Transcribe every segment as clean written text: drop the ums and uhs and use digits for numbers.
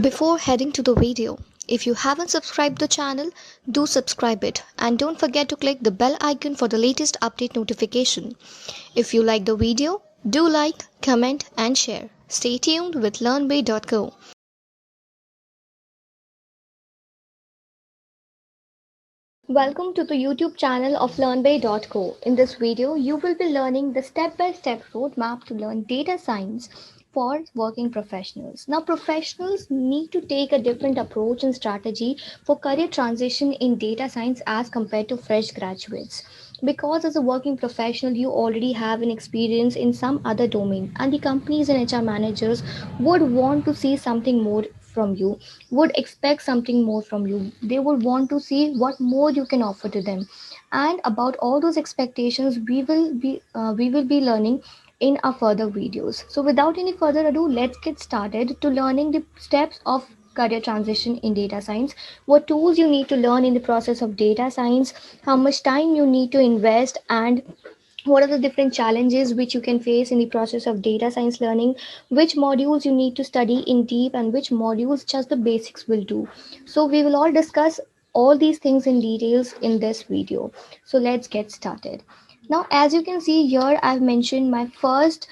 Before heading to the video, if you haven't subscribed the channel, do subscribe it and don't forget to click the bell icon for the latest update notification. If you like the video, do like, comment and share. Stay tuned with learnbay.co. Welcome to the YouTube channel of learnbay.co. In this video, you will be learning the step-by-step roadmap to learn data science for working professionals. Now, professionals need to take a different approach and strategy for career transition in data science as compared to fresh graduates. Because as a working professional, you already have an experience in some other domain, and the companies and HR managers would want to see something more from you, would expect something more from you. They would want to see what more you can offer to them. And about all those expectations, we will be learning in our further videos. So without any further ado, let's get started to learning the steps of career transition in data science, what tools you need to learn in the process of data science, how much time you need to invest, and what are the different challenges which you can face in the process of data science learning, which modules you need to study in deep and which modules just the basics will do. So we will all discuss all these things in details in this video. So let's get started. Now, as you can see here, I've mentioned my first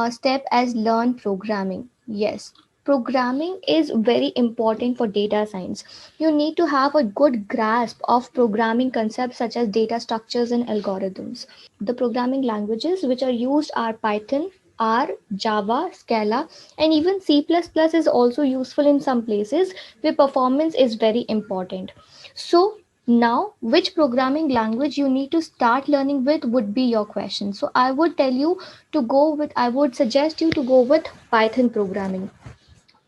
step as learn programming. Yes, programming is very important for data science. You need to have a good grasp of programming concepts such as data structures and algorithms. The programming languages which are used are Python, R, Java, Scala, and even C++ is also useful in some places where performance is very important. So now, which programming language you need to start learning with would be your question. So I would suggest you to go with Python programming.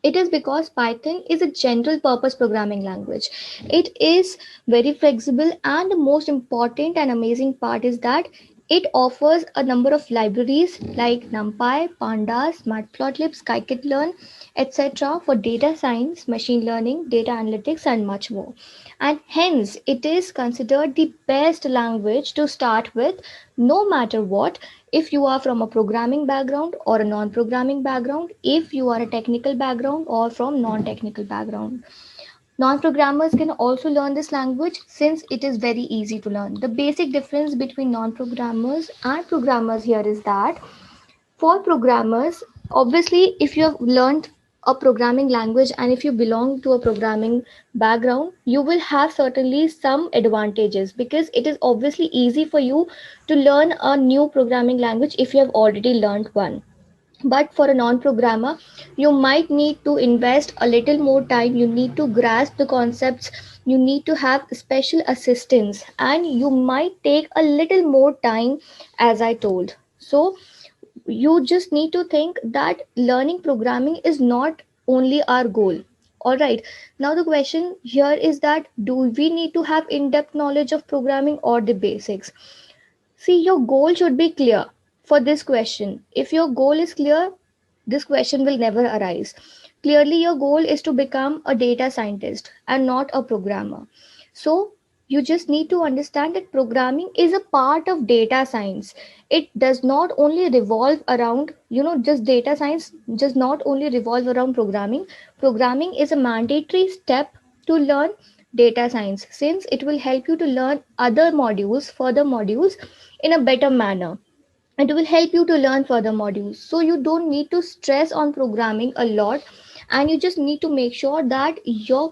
It is because Python is a general purpose programming language. It is very flexible, and the most important and amazing part is that it offers a number of libraries like NumPy, Pandas, Matplotlib, Scikit-learn, etc. for data science, machine learning, data analytics, and much more. And hence, it is considered the best language to start with, no matter what, if you are from a programming background or a non-programming background, if you are a technical background or from non-technical background. Non-programmers can also learn this language since it is very easy to learn. The basic difference between non-programmers and programmers here is that for programmers, obviously, if you have learned a programming language and if you belong to a programming background, you will have certainly some advantages because it is obviously easy for you to learn a new programming language if you have already learned one. But for a non-programmer, you might need to invest a little more time. You need to grasp the concepts. You need to have special assistance, and you might take a little more time, as I told. So you just need to think that learning programming is not only our goal. All right, now the question here is that do we need to have in-depth knowledge of programming or the basics? See, your goal should be clear for this question. If your goal is clear, this question will never arise. Clearly, your goal is to become a data scientist and not a programmer. So, you just need to understand that programming is a part of data science. It does not only revolve around, just data science does not only revolve around programming. Programming is a mandatory step to learn data science since it will help you to learn further modules in a better manner. It will help you to learn further modules, so you don't need to stress on programming a lot, and you just need to make sure that your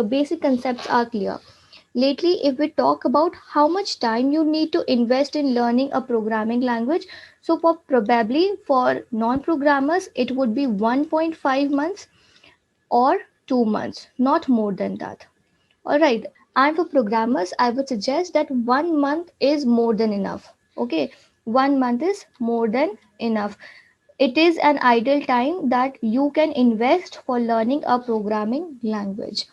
basic concepts are clear. Lately, if we talk about how much time you need to invest in learning a programming language, so for non-programmers it would be 1.5 months or 2 months, not more than that. All right. And for programmers, I would suggest that 1 month is more than enough. Okay. 1 month is more than enough. It is an ideal time that you can invest for learning a programming language.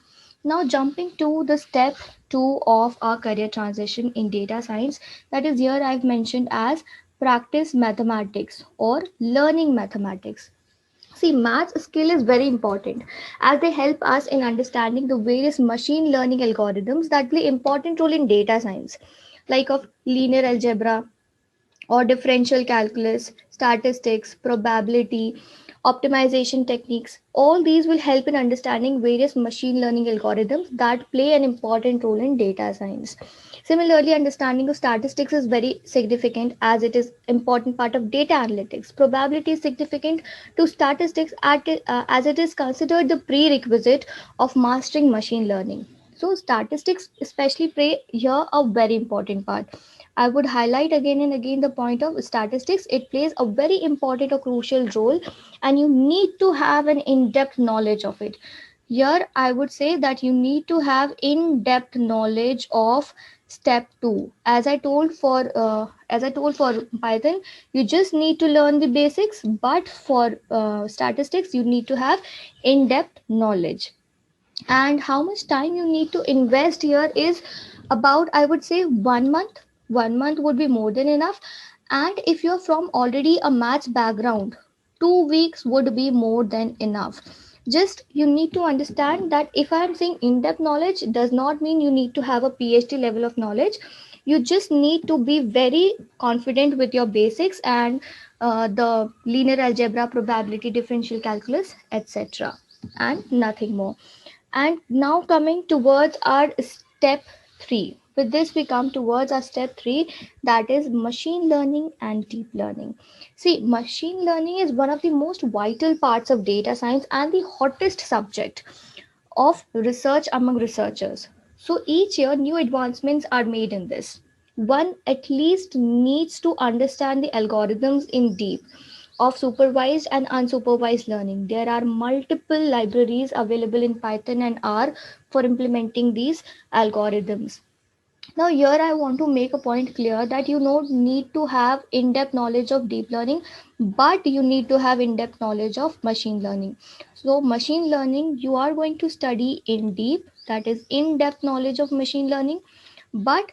Now, jumping to the step two of our career transition in data science, that is here I've mentioned as practice mathematics or learning mathematics. See, math skill is very important as they help us in understanding the various machine learning algorithms that play important role in data science, like of linear algebra or differential calculus, statistics, probability, optimization techniques. All these will help in understanding various machine learning algorithms that play an important role in data science. Similarly, understanding of statistics is very significant as it is important part of data analytics. Probability is significant to statistics as it is considered the prerequisite of mastering machine learning. So statistics especially play here a very important part. I would highlight again and again the point of statistics. It plays a very important or crucial role, and you need to have an in-depth knowledge of it. Here, I would say that you need to have in-depth knowledge of step two. As I told for Python, you just need to learn the basics, but for statistics, you need to have in-depth knowledge. And how much time you need to invest here is about, I would say, 1 month. 1 month would be more than enough. And if you're from already a maths background, 2 weeks would be more than enough. Just you need to understand that if I'm saying in-depth knowledge does not mean you need to have a PhD level of knowledge. You just need to be very confident with your basics and the linear algebra, probability, differential calculus, etc., and nothing more. And now coming towards our step three. With this, we come towards our step three, that is machine learning and deep learning. See, machine learning is one of the most vital parts of data science and the hottest subject of research among researchers. So each year, new advancements are made in this. One at least needs to understand the algorithms in deep of supervised and unsupervised learning. There are multiple libraries available in Python and R for implementing these algorithms. Now, here I want to make a point clear that you don't need to have in depth knowledge of deep learning, but you need to have in depth knowledge of machine learning. So, machine learning, you are going to study in deep, that is, in depth knowledge of machine learning, but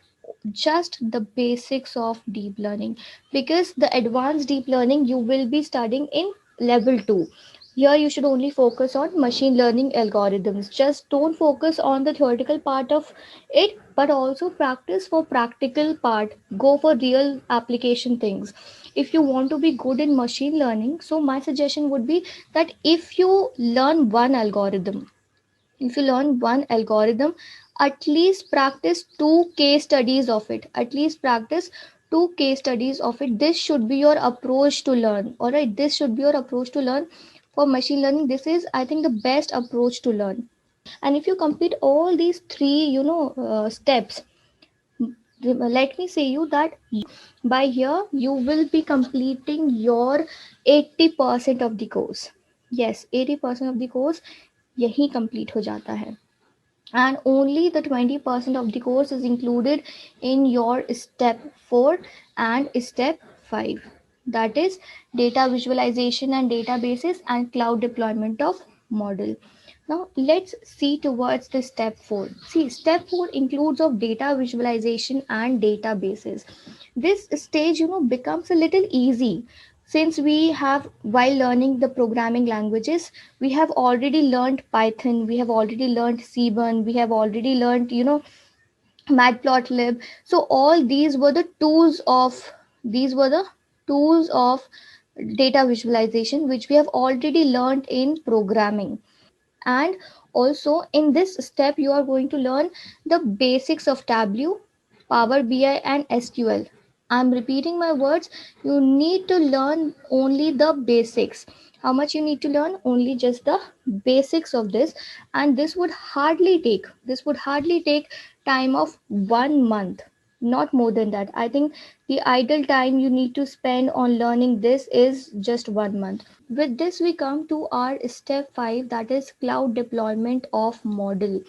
just the basics of deep learning, because the advanced deep learning you will be studying in level 2. Here you should only focus on machine learning algorithms. Just don't focus on the theoretical part of it, but also practice for practical part. Go for real application things. If you want to be good in machine learning, so my suggestion would be that if you learn one algorithm, at least practice two case studies of it. At least practice two case studies of it. This should be your approach to learn. All right, this should be your approach to learn for machine learning. This is, I think, the best approach to learn. And if you complete all these three, steps, let me say you that by here you will be completing your 80% of the course. Yes, 80% of the course यही complete हो जाता है. And only the 20% of the course is included in your step 4 and step 5, that is data visualization and databases and cloud deployment of model. Now let's see towards the step 4. See, step 4 includes of data visualization and databases. This stage becomes a little easy since we have, while learning the programming languages, we have already learned Python, we have already learned Cbun, we have already learned Matplotlib. So all these were the tools of data visualization which we have already learned in programming. And also in this step you are going to learn the basics of Tableau, Power BI and SQL. I'm repeating my words. You need to learn only the basics. How much you need to learn? Only just the basics of this. And this would hardly take time of 1 month, not more than that. I think the ideal time you need to spend on learning this is just 1 month. With this we come to our step 5, that is cloud deployment of model.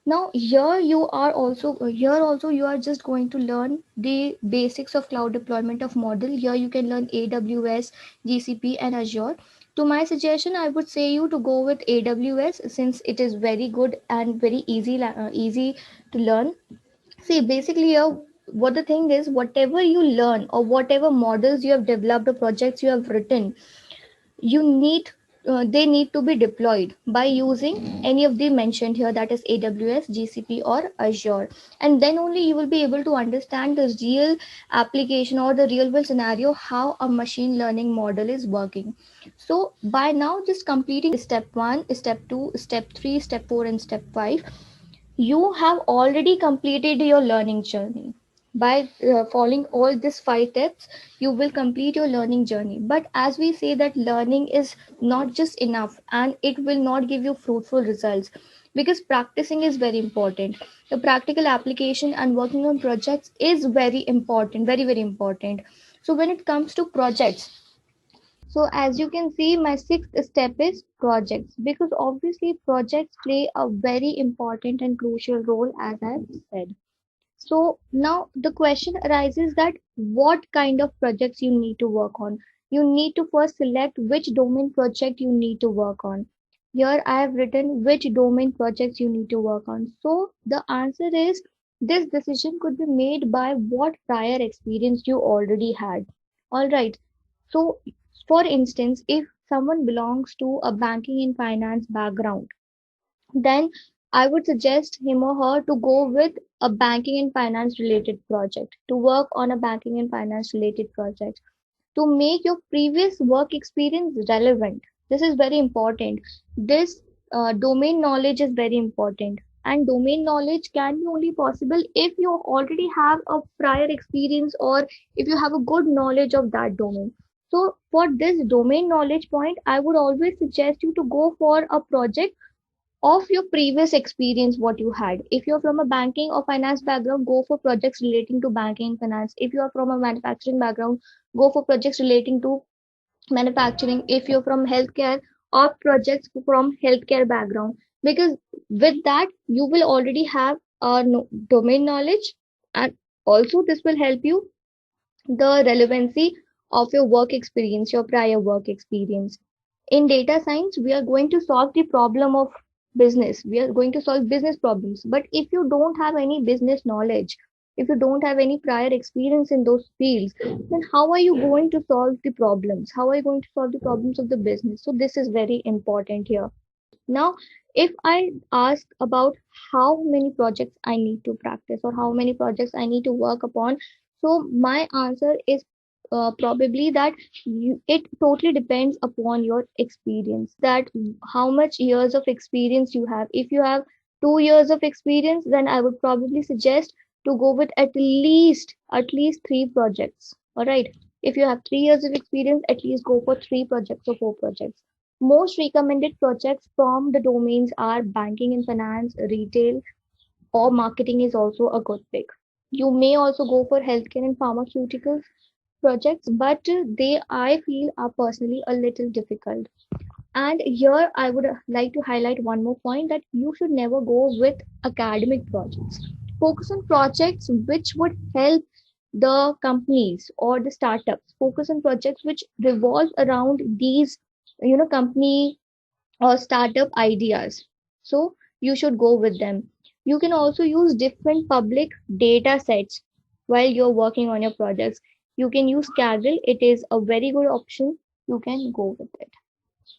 Now here also you are just going to learn the basics of cloud deployment of model. Here you can learn AWS, GCP and Azure. To my suggestion, I would say you to go with AWS since it is very good and very easy to learn. See, basically here what the thing is, whatever you learn or whatever models you have developed or projects you have written, you need they need to be deployed by using any of the mentioned here, that is AWS, GCP, or Azure. And then only you will be able to understand the real application or the real world scenario, how a machine learning model is working. So by now, just completing step 1, step 2, step 3, step 4, and step 5, you have already completed your learning journey. By following all these 5 steps, you will complete your learning journey. But as we say that learning is not just enough and it will not give you fruitful results, because practicing is very important. The practical application and working on projects is very important, very, very important. So when it comes to projects, so as you can see, my sixth step is projects, because obviously projects play a very important and crucial role, as I've said. So now the question arises that what kind of projects you need to work on. You need to first select which domain project you need to work on. Here I have written which domain projects you need to work on. So the answer is, this decision could be made by what prior experience you already had. All right. So for instance, if someone belongs to a banking and finance background, then I would suggest him or her to go with a banking and finance related project, to work on a banking and finance related project, to make your previous work experience relevant. This is very important. This domain knowledge is very important. And domain knowledge can be only possible if you already have a prior experience, or if you have a good knowledge of that domain. So, for this domain knowledge point, I would always suggest you to go for a project of your previous experience, what you had. If you're from a banking or finance background, go for projects relating to banking and finance. If you are from a manufacturing background, go for projects relating to manufacturing. If you're from healthcare, or projects from healthcare background, because with that you will already have domain knowledge, and also this will help you the relevancy of your work experience, your prior work experience. In data science, we are going to solve the problem of business. We are going to solve business problems. But if you don't have any business knowledge, if you don't have any prior experience in those fields, then how are you going to solve the problems? How are you going to solve the problems of the business? So this is very important here. Now, if I ask about how many projects I need to practice or how many projects I need to work upon, so my answer is probably that it totally depends upon your experience, that how much years of experience you have. If you have 2 years of experience, then I would probably suggest to go with at least 3 projects. All right. If you have 3 years of experience, at least go for 3 projects or 4 projects. Most recommended projects from the domains are banking and finance, retail, or marketing is also a good pick. You may also go for healthcare and pharmaceuticals projects, but they, I feel, are personally a little difficult. And here I would like to highlight one more point, that you should never go with academic projects. Focus on projects which would help the companies or the startups. Focus on projects which revolve around these, company or startup ideas. So you should go with them. You can also use different public data sets while you're working on your projects. You can use Kaggle. It is a very good option. You can go with it.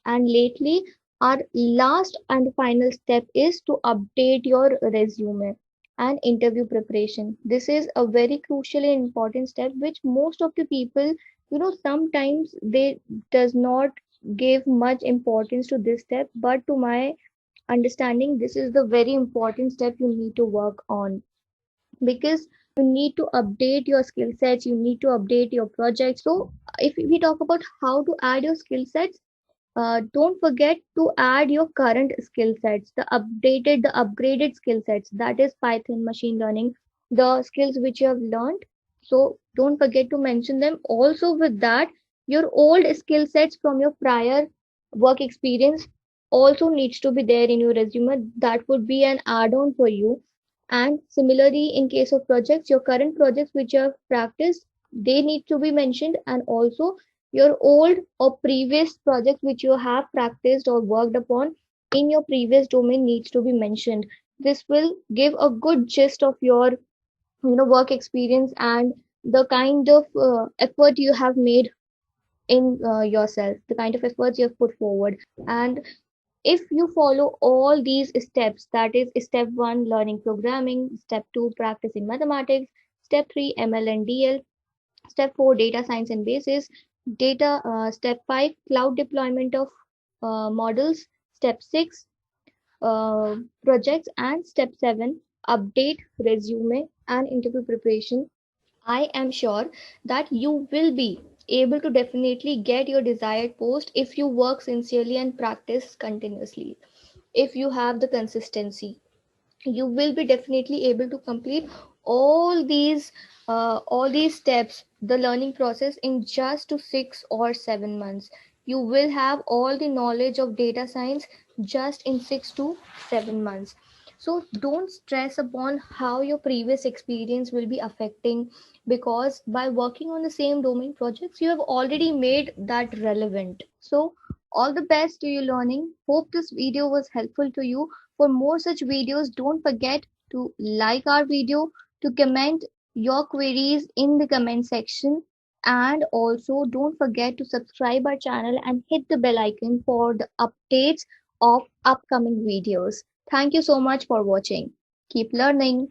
And lately, our last and final step is to update your resume and interview preparation. This is a very crucial and important step, which most of the people, sometimes they does not give much importance to this step. But to my understanding, this is the very important step you need to work on, because you need to update your skill sets, you need to update your projects. So if we talk about how to add your skill sets, don't forget to add your current skill sets, the upgraded skill sets, that is Python, machine learning, the skills which you have learned. So don't forget to mention them. Also, with that, your old skill sets from your prior work experience also needs to be there in your resume. That would be an add-on for you. And similarly, in case of projects, your current projects which you have practiced, they need to be mentioned, and also your old or previous projects which you have practiced or worked upon in your previous domain needs to be mentioned. This will give a good gist of your work experience and the kind of effort you have made in yourself, the kind of efforts you have put forward. And if you follow all these steps, that is step 1 learning programming, step 2 practicing mathematics, step 3 ML and DL, step 4 data science and basis, step 5 cloud deployment of models, step 6 projects, and step 7 update resume and interview preparation, I am sure that you will be able to definitely get your desired post if you work sincerely and practice continuously. If you have the consistency, you will be definitely able to complete all these steps, the learning process, in just to 6 or 7 months. You will have all the knowledge of data science just in 6 to 7 months. So don't stress upon how your previous experience will be affecting, because by working on the same domain projects you have already made that relevant. So all the best to you learning. Hope this video was helpful to you. For more such videos, don't forget to like our video, to comment your queries in the comment section, and also don't forget to subscribe our channel and hit the bell icon for the updates of upcoming videos. Thank you so much for watching. Keep learning.